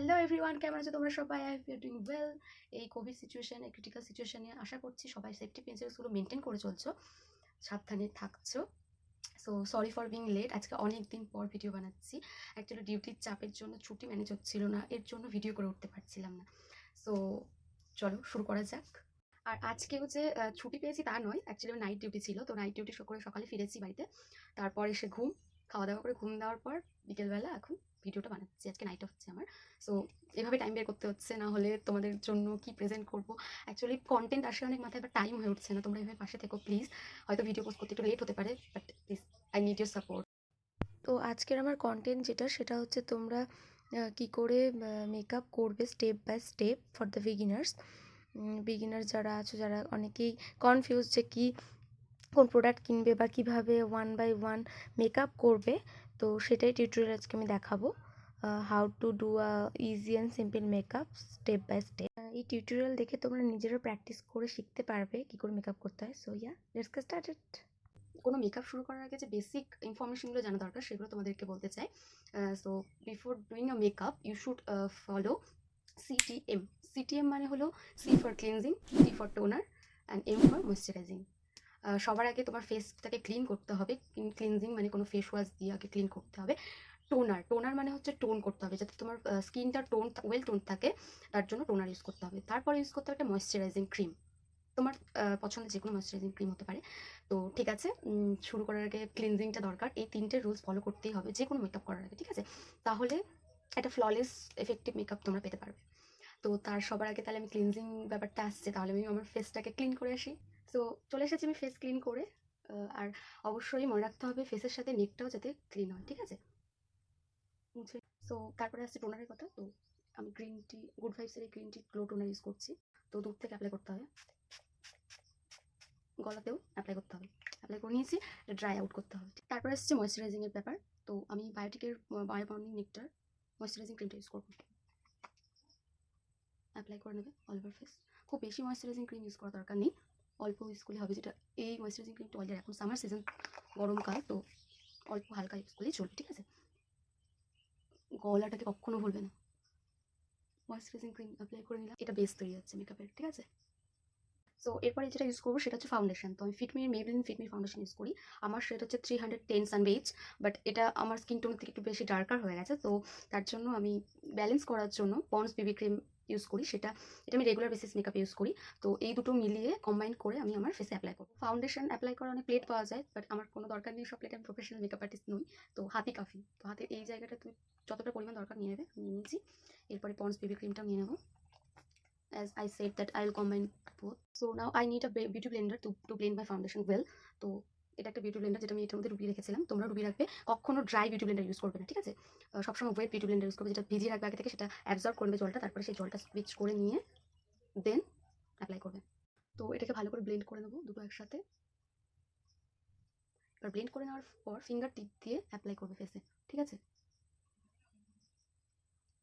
Hello everyone, কেমন আছো তোমরা সবাই? I hope you are doing well. এই কোভিড সিচুয়েশন, এই ক্রিটিক্যাল সিচুয়েশনে আশা করছি সবাই সেফটি প্রিন্সিপালসগুলো মেনটেন করে চলছো, সাবধানে থাকছো। So sorry for being late. আজকে অনেক দিন পর ভিডিও বানাচ্ছি। অ্যাকচুয়ালি ডিউটির চাপের জন্য ছুটি ম্যানেজ হচ্ছিল না, এর জন্য ভিডিও করে উঠতে পারছিলাম না। সো চলো শুরু করা যাক। আর আজকেও যে ছুটি পেয়েছি তা নয়, অ্যাকচুয়ালি নাইট ডিউটি ছিল, তো নাইট ডিউটি করে সকালে ফিরেছি বাড়িতে। তারপর এসে খাওয়া দাওয়া করে ঘুম দেওয়ার পর বিকেলবেলা এখন ভিডিওটা বানাচ্ছি। আজকে নাইট হচ্ছে আমার। সো এভাবে টাইম বের করতে হচ্ছে, না হলে তোমাদের জন্য কি প্রেজেন্ট করবো। অ্যাকচুয়ালি কন্টেন্ট আসে অনেক মাথায়, বাট টাইম হয়ে উঠছে না। তোমরা এভাবে পাশে থেকো প্লিজ। হয়তো ভিডিও পোস্ট করতে একটু লেট হতে পারে, but please I need your support. তো আজকের আমার কন্টেন্ট যেটা, সেটা হচ্ছে তোমরা কি করে মেকআপ করবে step by step for the beginners যারা আছো, যারা অনেকেই কনফিউজ যে কি কোন প্রোডাক্ট কিনবে বা কিভাবে ওয়ান বাই ওয়ান মেকআপ করবে। তো সেটাই টিউটোরিয়াল আজকে আমি দেখাবো, how to do easy and simple makeup step by step. এই টিউটোরিয়াল দেখে তোমরা নিজেরা প্র্যাকটিস করে শিখতে পারবে কী করে মেকআপ করতে হয়। So yeah, let's get started. কোনো মেকআপ শুরু করার আগে যে বেসিক ইনফরমেশনগুলো জানা দরকার, সেগুলো তোমাদেরকে বলতে চাই। So before doing a makeup you should follow CTM. CTM মানে হলো C for cleansing, T for toner and M for moisturising. সবার আগে তোমার ফেসটাকে ক্লিন করতে হবে। ক্লিনজিং মানে কোনো ফেস ওয়াশ দিয়ে আগে ক্লিন করতে হবে। টোনার মানে হচ্ছে টোন করতে হবে, যাতে তোমার স্কিনটা ওয়েল টোন থাকে, তার জন্য টোনার ইউজ করতে হবে। তারপরে ইউজ করতে হবে একটা ময়েশ্চারাইজিং ক্রিম। তোমার পছন্দের যে কোনো ময়েশ্চারাইজিং ক্রিম হতে পারে। তো ঠিক আছে, শুরু করার আগে ক্লিনজিংটা দরকার। এই 3টে রুলস ফলো করতেই হবে যে কোনো মেকআপ করার আগে, ঠিক আছে? তাহলে একটা ফ্ললেস এফেক্টিভ মেকআপ তোমরা পেতে পারবে। তো তার সবার আগে তাহলে আমি ক্লিনজিং ব্যাপারটা আসছে, তাহলে আমি আমার ফেসটাকে ক্লিন করে আসি। সো চলে এসেছি আমি ফেস ক্লিন করে। আর অবশ্যই মনে রাখতে হবে ফেসের সাথে নেকটাও যাতে ক্লিন হয়, ঠিক আছে? সো তারপরে আসছে টোনারের কথা। তো আমি গুড ভাইবসের এই green tea glow toner use করছি। তো দূর থেকে অ্যাপ্লাই করতে হবে, গলাতেও অ্যাপ্লাই করতে হবে। অ্যাপ্লাই করে নিয়েছি, ড্রাই আউট করতে হবে। তারপরে আসছে ময়েশ্চারাইজিংয়ের ব্যাপার। তো আমি বায়োটিকের বায়োবর্নিং নেকটার ময়েশ্চারাইজিং ক্রিমটা ইউজ করবো। অ্যাপ্লাই করে নেবে অল ওভার ফেস। খুব বেশি ময়েশ্চারাইজিং ক্রিম ইউজ করার দরকার নেই, অল্প ইউজ করলে হবে। যেটা এই ময়েশ্চারাইজিং ক্রিমটা অলরেডি এখন সামার সিজন, গরমকাল, তো অল্প হালকা ইউজ করলেই চলবে, ঠিক আছে? গলাটাকে কখনো ভুলবে না। ময়েশ্চারাইজিং ক্রিম অ্যাপ্লাই করে নিলাম, এটা বেস তৈরি যাচ্ছে মেকআপের, ঠিক আছে? সো এরপরে যেটা ইউজ করবো সেটা হচ্ছে ফাউন্ডেশন। তো আমি মেবলিন ফিটমি ফাউন্ডেশন ইউজ করি। আমার সেটা হচ্ছে 310 সানবেজ, বাট এটা আমার স্কিন টোনের থেকে একটু বেশি ডার্কার হয়ে গেছে। তো তার জন্য আমি ব্যালেন্স করার জন্য পন্ডস বিবি ক্রিম ইউজ করি। এটা আমি রেগুলার বেসিস মেকআপ ইউজ করি। তো এই দুটো মিলিয়ে কম্বাইন করে আমি আমার ফেসে অ্যাপ্লাই করবো। ফাউন্ডেশন অ্যাপ্লাই করা অনেক প্লেট পাওয়া যায়, বাট আমার কোনো দরকার নেই সব প্লেট। আমি প্রফেশনাল মেকআপ আর্টিস্ট নই, তো হাতি কাফি। তো হাতের এই জায়গাটা তুমি যতটা পরিমাণ দরকার নিয়ে নেবে, আমি নিয়েছি। এরপরে পন্ডস বিবি ক্রিমটাও নিয়ে নেবো। As I said that I'll combine both. So now I need a beauty blender to blend my foundation well. তো এটা একটা বিউটি ব্লেন্ডার, যেটা আমি এটার মধ্যে ডুবিয়ে রেখেছিলাম। তোমরা ডুবিয়ে রাখবে, কখনো ড্রাই বিউটি ব্লেন্ডার ইউজ করবে না, ঠিক আছে? সবসময় ওয়েট বিউটি ব্লেন্ডার ইউজ করবে, যেটা ভিজিয়ে রাখবে আগে থেকে, সেটা অ্যাবজর্ব করবে জলটা, তারপরে সেই জলটা সুইচ করে নিয়ে দেন অ্যাপ্লাই করবে। তো এটাকে ভালো করে ব্লেন্ড করে নেবো দুটো একসাথে। এবার ব্লেন্ড করে নেওয়ার পর ফিঙ্গার টিপ দিয়ে অ্যাপ্লাই করবে ফেসে, ঠিক আছে?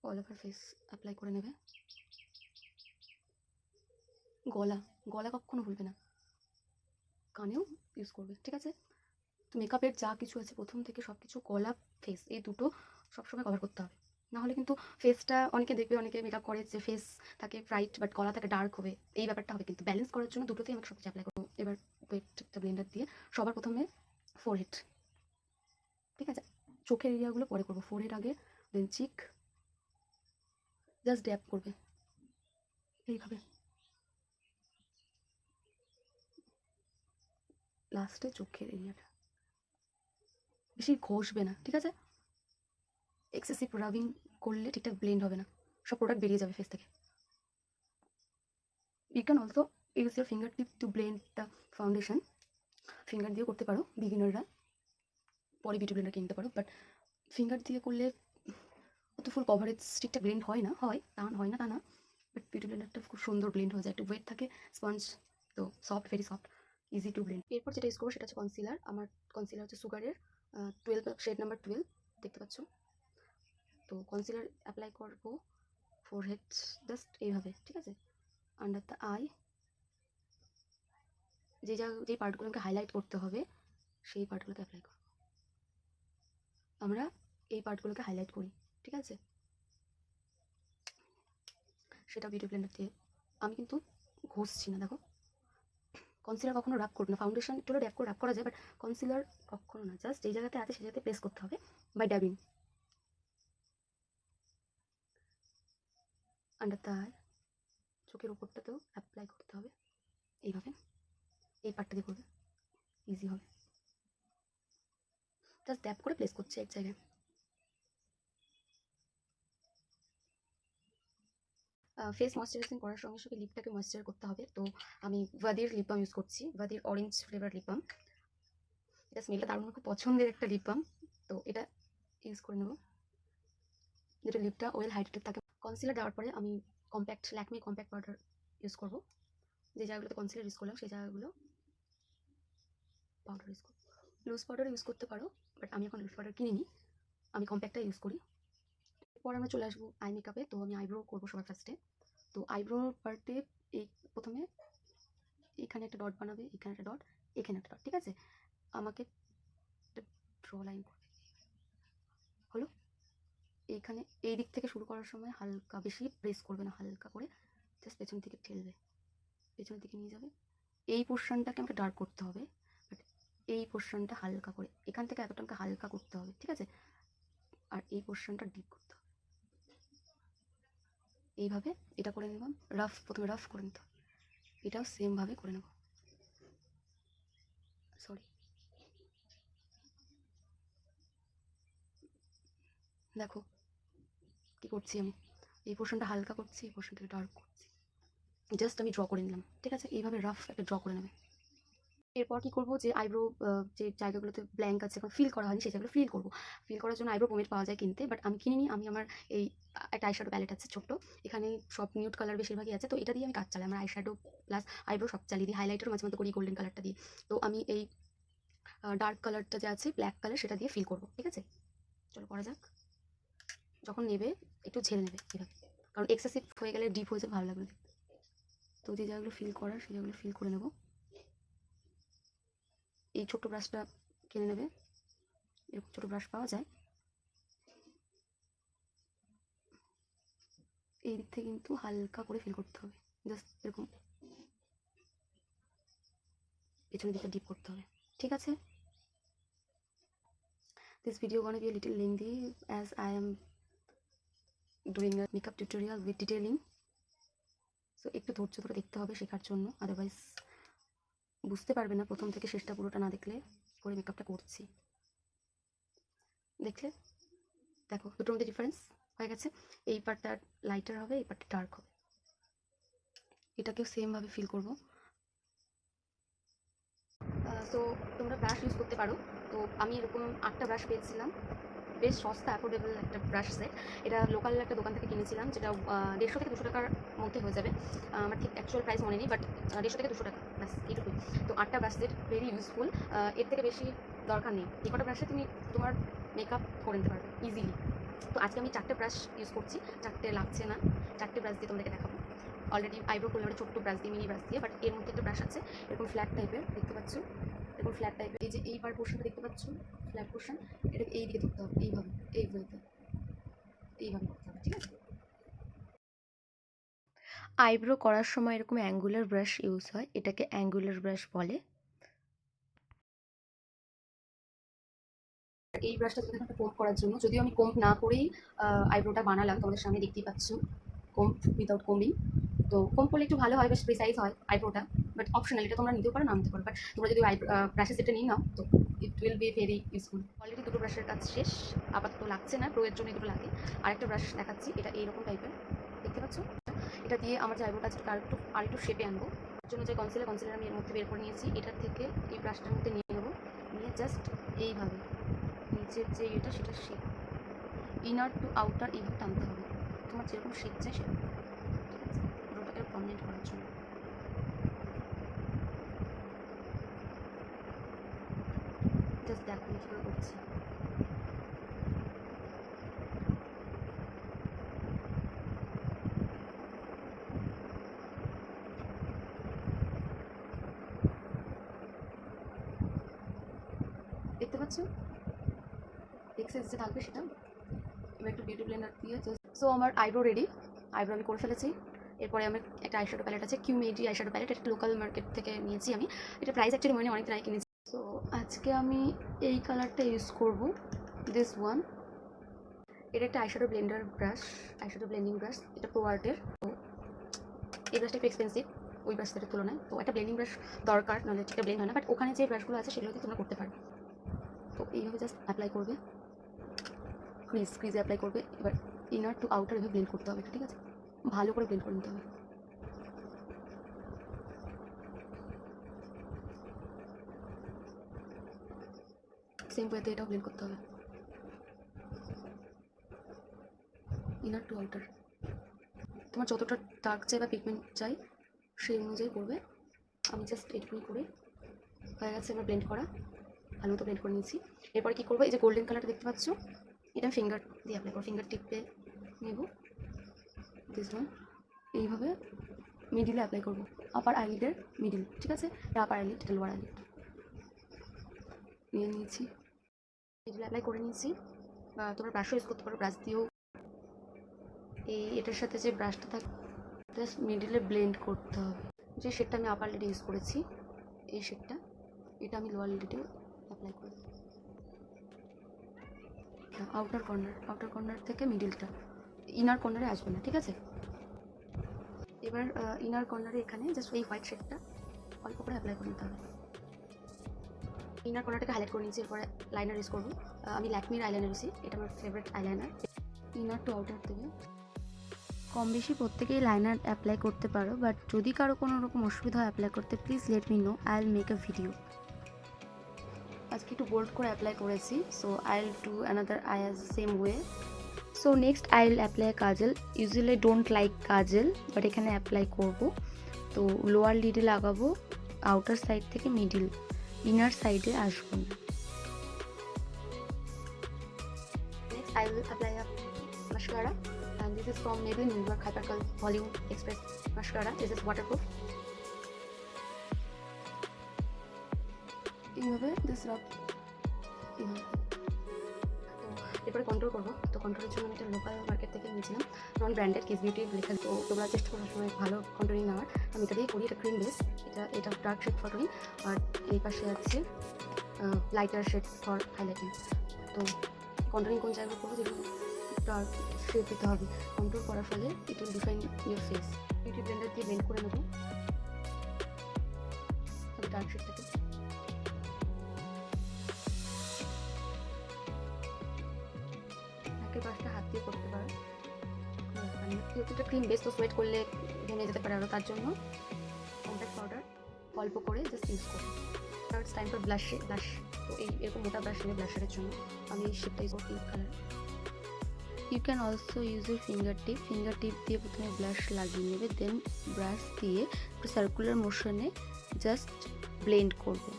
অল ওভার ফেস অ্যাপ্লাই করে নেবে। গলা কখনো ভুলবে না, কানেও ইউজ করবে, ঠিক আছে? তো মেকআপের যা কিছু আছে প্রথম থেকে সব কিছু, গলা ফেস এই দুটো সবসময় কভার করতে হবে। না হলে কিন্তু ফেসটা, অনেকে দেখবে অনেকে মেকআপ করে যে ফেস থাকে ব্রাইট বাট গলা থাকে ডার্ক হবে, এই ব্যাপারটা হবে। কিন্তু ব্যালেন্স করার জন্য দুটোতেই আমাকে সব কিছু অ্যাপ্লাই করবো। এবার ওয়েটটা ব্লেন্ডার দিয়ে সবার প্রথমে ফোরহেড, ঠিক আছে? চোখের এরিয়াগুলো পরে করবো, ফোরহেড আগে, দেন চিক, জাস্ট ড্যাপ করবে এইভাবে। লাস্টে চোখের এরিয়াটা বেশি ঘষবে না, ঠিক আছে? এক্সেসিভ রাবিং করলে ঠিকঠাক ব্লেন্ড হবে না, সব প্রোডাক্ট বেরিয়ে যাবে ফেস থেকে। You can also use your fingertip to blend the foundation. Finger দিয়ে করতে পারো বিগিনাররা, পরে বিউটি ব্লেন্ডার কিনতে পারো। বাট ফিঙ্গার দিয়ে করলে অত ফুল কভারেজ ঠিকঠাক ব্লেন্ড হয় না, হয় না তা না, বাট বিউটি ব্লেন্ডারটা খুব সুন্দর ব্লেন্ড হয়ে যায়। একটু ওয়েট থাকে, স্পঞ্জ, তো soft, very soft, easy to blend. এরপর যেটা ইউজ করবো সেটা হচ্ছে কনসিলার। আমার কনসিলার হচ্ছে সুগারের 12 শেড নাম্বার 12, দেখতে পাচ্ছ? তো কনসিলার অ্যাপ্লাই করবো ফোরহেড জাস্ট এইভাবে, ঠিক আছে? আন্ডার দ্য আই, যেই পার্টগুলোকে হাইলাইট করতে হবে সেই পার্টগুলোকে অ্যাপ্লাই করব। আমরা এই পার্টগুলোকে হাইলাইট করি, ঠিক আছে? সেটা বিউটি ব্লেন্ডার দিয়ে। আমি কিন্তু ঘষছি না, দেখো। কনসিলার কখনো রাব করবে না, ফাউন্ডেশন একটু রাব করা যায়, বাট কনসিলার কখনো না। জাস্ট যেই জায়গাতে আছে সেই জায়গাতে প্রেস করতে হবে by dabbing under the I. চোখের ওপরটাতেও অ্যাপ্লাই করতে হবে এইভাবে, এই পার্টটা দিয়ে করবে, ইজি হবে। জাস্ট ড্যাপ করে প্লেস করছে এক জায়গায়। ফেস ময়শ্চারাইজিং করার সঙ্গে সঙ্গে লিপটাকে ময়শ্চার করতে হবে। তো আমি ওয়াদির লিপ বাম ইউজ করছি, ওয়াদির অরেঞ্জ ফ্লেভার লিপ বাম। এটা স্মেলটা দারুণ, খুব পছন্দের একটা লিপ বাম। তো এটা ইউজ করে নেব, যেটা লিপটা ওয়েল হাইড্রেটেড থাকে। কনসিলার দেওয়ার পরে আমি compact Lakme compact powder use করব। যে জায়গাগুলোতে কনসিলার ইউজ করলাম সেই জায়গাগুলো পাউডার ইউজ করব। লুজ পাউডার ইউজ করতে পারো, বাট আমি এখন লুজ পাউডার কিনিনি, আমি কম্প্যাক্টটা ইউজ করি। এরপর আমরা চলে আসবো আই মেকআপে। তো আমি আইব্রো করবো সবার ফার্স্টে। তো আইব্রো পার্টে এই প্রথমে এখানে একটা ডট বানাবে, এখানে একটা ডট, এখানে একটা ডট, ঠিক আছে। আমাকে একটা ড্র লাইন করবে, হলো। এইখানে এই দিক থেকে শুরু করার সময় হালকা, বেশি প্রেস করবে না, হালকা করে জাস্ট পেছন থেকে ঠেলবে, পেছনের দিকে নিয়ে যাবে। এই পোর্শনটাকে আমাকে ডার্ক করতে হবে, বাট এই পোর্শনটা হালকা করে, এখান থেকে এতটা আমাকে হালকা করতে হবে, ঠিক আছে। আর এই পোর্শনটা ডিপ করতে হবে এইভাবে। এটা করে নিলাম রাফ, প্রথমে রাফ করে নিতে হবে, এটাও সেমভাবে করে নেব। সরি, দেখো কি করছি আমি, এই পোর্শনটা হালকা করছি, এই পোর্শনটাকে ডার্ক করছি, জাস্ট আমি ড্র করে নিলাম, ঠিক আছে। এইভাবে রাফ একটা ড্র করে নেবে। এরপর কি করবো, যে আইব্রো যে জায়গাগুলোতে ব্ল্যাঙ্ক আছে, এখন ফিল করা হয়নি, সেই জায়গাগুলো ফিল করবো। ফিল করার জন্য আইব্রো পোমেড পাওয়া যায় কিনতে, বাট আমি কিনিনি। আমি আমার এই একটা আইশ্যাডো প্যালেট আছে ছোট্ট, এখানে সব নিউড কালার বেশিরভাগই আছে, তো এটা দিয়ে আমি কাজ চালাই। আমার আইশ্যাডো প্লাস আইব্রো সব চালিয়ে দিই, হাইলাইটার মাঝে মধ্যে করি গোল্ডেন কালারটা দিয়ে। তো আমি এই ডার্ক কালারটা যে আছে, ব্ল্যাক কালার, সেটা দিয়ে ফিল করবো, ঠিক আছে। চলো করা যাক। যখন নেবে একটু ঝেড়ে নেবে এভাবে, কারণ এক্সেসিভ হয়ে গেলে ডিপ হয়ে যাবে, ভালো লাগবে দেখতে। তো যে জায়গাগুলো ফিল করার সেই জায়গাগুলো ফিল করে নেবো। এই ছোট্ট ব্রাশটা কিনে নেবে, এরকম ছোটো ব্রাশ পাওয়া যায়। এই দিক থেকে কিন্তু হালকা করে ফিল করতে হবে, জাস্ট এরকম পেছনের দিকটা ডিপ করতে হবে, ঠিক আছে। This video gonna be a little lengthy as I am doing a makeup tutorial with detailing, so একটু ধৈর্য ধরে দেখতে হবে শেখার জন্য, আদারওয়াইজ বুঝতে পারবে না প্রথম থেকে শেষটা পুরোটা না দেখলে করে মেকআপটা করছি। দেখলে, দেখো দুটোর মধ্যে ডিফারেন্স হয়ে গেছে। এই পার্টটা লাইটার হবে, এই পার্টটা ডার্ক হবে। এটাকেও সেমভাবে ফিল করবো। সো তোমরা ব্রাশ ইউজ করতে পারো। তো আমি এরকম 8টা ব্রাশ পেয়েছিলাম, বেশ সস্তা অ্যাফোর্ডেবল একটা ব্রাশ সেট। এটা লোকাল একটা দোকান থেকে কিনেছিলাম, যেটা 150 থেকে 200 টাকার মধ্যে হয়ে যাবে। আমার ঠিক অ্যাকচুয়াল প্রাইস মনে নেই, বাট 150 থেকে 200 টাকা, ব্যাস এইটুকুই। তো 8টা ব্রাশ সেট ভেরি ইউজফুল, এর থেকে বেশি দরকার নেই। এই কটা ব্রাশে তুমি তোমার মেকআপ করে নিতে পারবে ইজিলি। তো আজকে আমি 4টে ব্রাশ ইউজ করছি, 4টে লাগছে না, 4টে ব্রাশ দিয়ে তোমাদেরকে দেখাবো। অলরেডি আইব্রো করলে ছোট্ট ব্রাশ দিয়ে, মিনি ব্রাশ দিয়ে, বাট এর মধ্যে একটা ব্রাশ আছে এরকম ফ্ল্যাট টাইপের, দেখতে পাচ্ছ, এরকম ফ্ল্যাট টাইপের। এই যে এইবার পোর্শনটা দেখতে পাচ্ছ, ফ্ল্যাট পোর্শন, এটাকে এই দিকে ধরতে হবে, এইভাবে এইভাবে এইভাবে করতে হবে, ঠিক আছে। আইব্রো করার সময় এরকম অ্যাঙ্গুলার ব্রাশ ইউজ হয়, এটাকে অ্যাঙ্গুলার ব্রাশ বলে। এই ব্রাশটা যদি একটা কোম্প করার জন্য, যদিও আমি কোম্প না করেই আইব্রোটা বানালাম, তোমাদের সামনে দেখতেই পাচ্ছ, কোম্প উইদাউট কোম্বিং। তো কোম্প করলে একটু ভালো হয়, বেশ প্রিসাইজ হয় আইব্রোটা, বাট অপশনাল, এটা তোমরা নিতেও পারো, না নিতে পারো। বাট তোমরা যদি ব্রাশের সেটটা নিয়ে নাও তো it will be very useful. Already দুটো ব্রাশের কাজ শেষ, আপাতত লাগছে না, প্রোয়ের জন্য দুটো লাগে। আরেকটা ব্রাশ দেখাচ্ছি, এটা এইরকম টাইপের, দেখতে পাচ্ছ। এটা দিয়ে আমার যে আইব্রোটা আছে আরেকটু শেপে আনবো, তার জন্য যে কনসিলার আমি এর মধ্যে বের করে নিয়েছি, এটার থেকে এই ব্রাশটার মধ্যে নিয়ে নেবো, নিয়ে জাস্ট এইভাবে নিচের যে এটা, সেটা শেপ ইনার টু আউটার এইভাবে টানতে হবে, তোমার যেরকম শেপ চাই সেরকম, ঠিক আছে, পুরোটাকে পার্মানেন্ট করার জন্য। জাস্ট দেখো আমি কীভাবে করছি। দেখতে পাচ্ছ এক্সেস যে থাকবে সেটা। এবার একটু বিউটি ব্লেন্ডার দিয়ে জাস্ট, সো আমার আইব্রো রেডি, আইব্রো আমি করে ফেলেছি। এরপরে আমার একটা আইশ্যাডো প্যালেট আছে, কিউমেডি আইশ্যাডো প্যালেট, এটা লোকাল মার্কেট থেকে নিয়েছি আমি। এটা প্রাইস অ্যাকচুয়ালি মনে অনেক টাকায় কিনেছি। তো আজকে আমি এই কালারটা ইউজ করব, দিস ওয়ান। এটা একটা eyeshadow Blender brush, eyeshadow blending brush, এটা প্রো আর্টের। তো এই ব্রাশটা একটু এক্সপেন্সিভ ওই ব্রাশের তুলনায়, তো একটা ব্লেন্ডিং ব্রাশ দরকার, নাহলে ঠিক ব্লেন্ড হয় না। বাট ওখানে যে ব্রাশগুলো আছে সেগুলোতে তোমরা করতে পারবে। তো এইভাবে জাস্ট অ্যাপ্লাই করবে, ক্রিজে অ্যাপ্লাই করবে। এবার ইনার টু আউটার এভাবে ব্লেন্ড করতে হবে, ঠিক আছে? ভালো করে ব্লেন্ড করে নিতে হবে। সেম ওয়েতে এটাও ব্লেন্ড করতে হবে, ইনার টু আউটার। তোমার যতটা ডার্ক চাই বা পিগমেন্ট চাই সেই অনুযায়ী করবে। আমি জাস্ট এটুকুনি করে হয়ে গেছে আমার ব্লেন্ড করা, ভালো মতো ব্লেন্ড করে নিয়েছি। এরপরে কী করবো, এই যে গোল্ডেন কালারটা দেখতে পাচ্ছ, এটা ফিঙ্গার দিয়ে অ্যাপ্লাই করবো, ফিঙ্গার টিপে নেব দিস ওয়ান। এইভাবে মিডিলে অ্যাপ্লাই করবো, আপার আইলিডের মিডিল, ঠিক আছে? এটা আপার আইলিড, এটা লোয়ার আইলিড নিয়ে নিয়েছি, মিডিলে অ্যাপ্লাই করে নিয়েছি। বা তোমরা ব্রাশও ইউজ করতে পারো, ব্রাশ দিয়েও। এটার সাথে যে ব্রাশটা থাকে জাস্ট মিডিলে ব্লেন্ড করতে হবে। যে শেডটা আমি আপার লিডে ইউজ করেছি, এই শেডটা, এটা আমি লোয়ার লিডেও অ্যাপ্লাই করব। আউটার কর্নার থেকে মিডিলটা, ইনার কর্নারে আসবে না, ঠিক আছে? এবার ইনার কর্নারে এখানে জাস্ট এই হোয়াইট শেডটা অল্প করে অ্যাপ্লাই করে নিতে হবে। ইনার কর্নারটাকে হাইলাইট করে নিয়েছি। এরপরে লাইনার ইউজ করবো, আমি ল্যাকমির আইলাইনার ইউজ, এটা আমার favourite eyeliner. Inner to outer দেবে। কম বেশি প্রত্যেকেই লাইনার অ্যাপ্লাই করতে পারো, বাট যদি কারো কোনো রকম অসুবিধা হয় অ্যাপ্লাই করতে, please let me no, I will make a video. আজকে একটু বোল্ড করে অ্যাপ্লাই করেছি, so I will do another I as same way. So next I will apply Kajal. Usually don't like Kajal, but এখানে apply করব। তো lower লিডে লাগাবো, outer side থেকে middle, inner সাইডে আসবো না। Next I will apply a mascara, and this is from Maybelline New York Hypercurl Volume Express mascara. This is waterproof. এইভাবে this রাব, এইভাবে। তো এরপরে কন্ট্রোল করবো। তো কন্ট্রোলের জন্য আমি এটা লোকাল মার্কেট থেকে নিয়েছিলাম, নন ব্র্যান্ডেড, কিস বিউটি লেখা। তো তোমরা চেষ্টা করার সময় ভালো কন্ট্রোলিং নেওয়ার। আমি এটা দিয়ে করি, এটা ক্রিম বেস, এটা ডার্ক শেড ফর টোনিং, আর এই পাশে আছে লাইটার শেড ফর হাইলাইটিং। তো কন্ট্রোলিং কোন জায়গায় করবো, যেগুলো ডার্ক শেড দিতে হবে। কন্ট্রোল করার ফলে it will define your face. Beauty Blender দিয়ে ব্লেন্ড করে নেবো ডার্ক শেডটাকে। নাকের পাশটা হাত দিয়ে করতে পারো, যেহেতু ক্রিম বেস, তো সোয়েট করলে ভেঙে যেতে পারে আরও, তার জন্য কম্প্যাক্ট পাউডার অল্প করে জাস্ট ইউজ করবো। তার ইটস টাইম ফর ব্লাশ। তো এরকম মোটা ব্রাশ নিয়ে ব্লাশারের জন্য আমি এই শেডটা ইউজ করবো, pink colour. You can also use your finger tip দিয়ে প্রথমে ব্লাশ লাগিয়ে নেবে, দেন ব্রাশ দিয়ে একটু সার্কুলার মোশনে জাস্ট ব্লেন্ড করবে।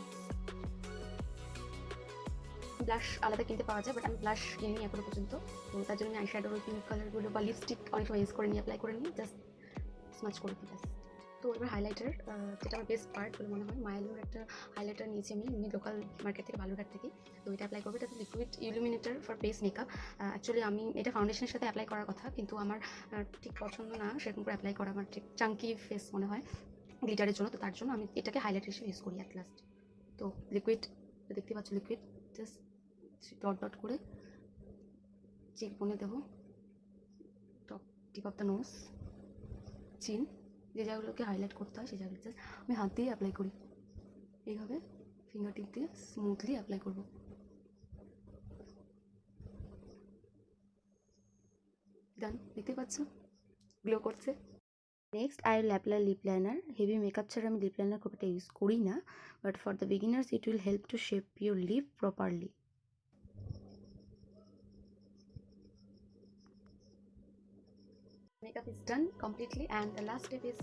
ব্লাশ আলাদা কিনতে পাওয়া যায়, বাট আমি ব্লাশ কিনিনি এখনো পর্যন্ত। তো তার জন্য আমি আইশ্যাডোর পিঙ্ক কালারগুলো বা লিপস্টিক অনেক সময় ইউজ করে নিই, অ্যাপ্লাই করে নিই, জাস্ট স্মাচ করে দিই ব্যাস। তো এবার হাইলাইটার, যেটা আমার বেস্ট পার্ট বলে মনে হয়, মায়ালুর একটা হাইলাইটার নিয়েছি আমি লোকাল মার্কেট থেকে, বালুরঘাট থেকে। তো এটা অ্যাপ্লাই করবো, এটা liquid illuminator for base makeup. Actually আমি এটা ফাউন্ডেশনের সাথে অ্যাপ্লাই করার কথা, কিন্তু আমার ঠিক পছন্দ না সেরকম করে অ্যাপ্লাই করা, আমার ঠিক চাঙ্কি ফেস মনে হয় গ্লিটারের জন্য। তো তার জন্য আমি এটাকে হাইলাইটার হিসেবে ইউজ করি অ্যাট লাস্ট। তো লিকুইড দেখতে পাচ্ছ, লিকুইড জাস্ট ডট করে চিক বনে দেবো, top tip of the nose, chin, যে জায়গাগুলোকে হাইলাইট করতে হয় সেই জায়গাগুলো জাস্ট আমি হাত দিয়ে অ্যাপ্লাই করি। এইভাবে ফিঙ্গার টিপ দিয়ে স্মুথলি অ্যাপ্লাই করবো। ডান, দেখতে পাচ্ছ গ্লো করছে। Next I will apply lip liner. Heavy makeup ছাড়া আমি লিপ লাইনার খুব একটা ইউজ করি না, but for the beginners it will help to shape your lip properly. Makeup is done completely, and the last step is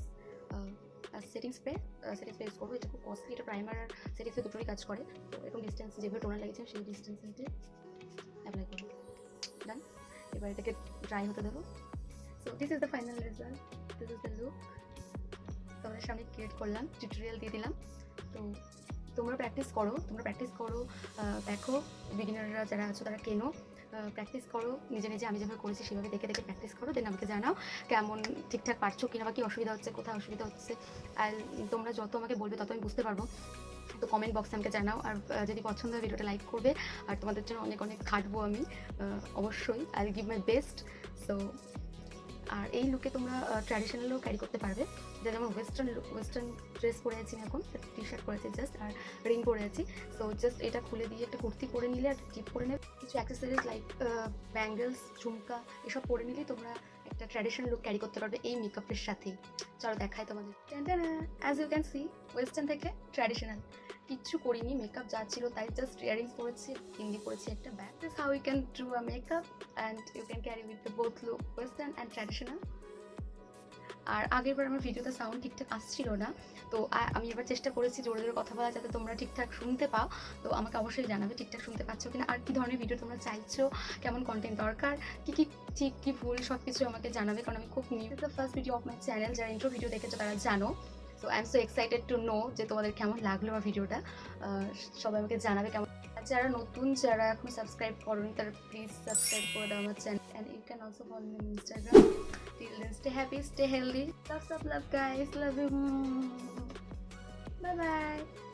setting spray use করবো। এটা খুব costly, এটা প্রাইমার আর সেটিং স্প্রে দুটোরই কাজ করে। তো এরকম ডিস্টেন্স যেভাবে টোনার লাগিয়েছে সেই ডিস্টেন্সে অ্যাপ্লাই করবো। ডান, এবার এটাকে ড্রাই হতে দেবো। So this is the final result, this is the look. তোমাদের সামনে ক্রিয়েট করলাম, টিউটোরিয়াল দিয়ে দিলাম। তো তোমরা প্র্যাকটিস করো, দেখো বিগিনাররা যারা আছো তারা কেনো, প্র্যাকটিস করো নিজে নিজে, আমি যেভাবে করেছি সেভাবে দেখে দেখে প্র্যাকটিস করো, দেন আমাকে জানাও কেমন ঠিকঠাক পারছো কিনা বা কী অসুবিধা হচ্ছে, কোথায় অসুবিধা হচ্ছে। আর তোমরা যত আমাকে বলবে তত আমি বুঝতে পারবো। তো কমেন্ট বক্সে আমাকে জানাও, আর যদি পছন্দ হয় ভিডিওটা লাইক করবে, আর তোমাদের জন্য অনেক অনেক খাটবো আমি অবশ্যই। I will give my best. So আর এই লুকে তোমরা ট্র্যাডিশনালও ক্যারি করতে পারবে, যেমন ওয়েস্টার্ন ড্রেস পরে আছি আমি এখন, টি শার্ট পরেছি জাস্ট, আর রিং পরে আছি। সো জাস্ট এটা খুলে দিয়ে একটা কুর্তি পরে নিলে আর টিপ পরে নেবে, কিছু অ্যাক্সেসরিজ লাইক ব্যাঙ্গেলস, ঝুমকা এসব পরে নিলেই তোমরা একটা ট্র্যাডিশনাল লুক ক্যারি করতে পারবে এই মেকআপের সাথেই। চলো দেখাই তোমাদের। As you can see, western থেকে ট্র্যাডিশনাল, কিচ্ছু করিনি, মেকআপ যা ছিল তাই, জাস্ট ইয়ারিংস পরেছি, বিন্দি পরেছি, একটা ব্যাগ। This how you can do a makeup and you can carry with the both look, western and traditional. আর আগেরবার আমার ভিডিওতে সাউন্ড ঠিকঠাক আসছিল না, তো আমি এবার চেষ্টা করেছি জোরে জোরে কথা বলা যাতে তোমরা ঠিকঠাক শুনতে পাও। তো আমাকে অবশ্যই জানাবে ঠিকঠাক শুনতে পাচ্ছ কিনা, আর কী ধরনের ভিডিও তোমরা চাইছো, কেমন কন্টেন্ট দরকার, কী কী ঠিক কী ভুল সব কিছু আমাকে জানাবে, কারণ আমি খুব new, the first video of my channel. যারা ইন্ট্রো ভিডিও দেখেছো তারা জানো। So I am so excited to know যে তোমাদের কেমন লাগলো আমার ভিডিওটা, সবাই আমাকে জানাবে কেমন। যারা নতুন, যারা এখন সাবস্ক্রাইব করোনি, তারা প্লিজ সাবস্ক্রাইব করে দাও আমার channel, and you can also follow me on Instagram. Till then, stay happy, stay healthy. Lots of love, guys. Love you. Bye bye.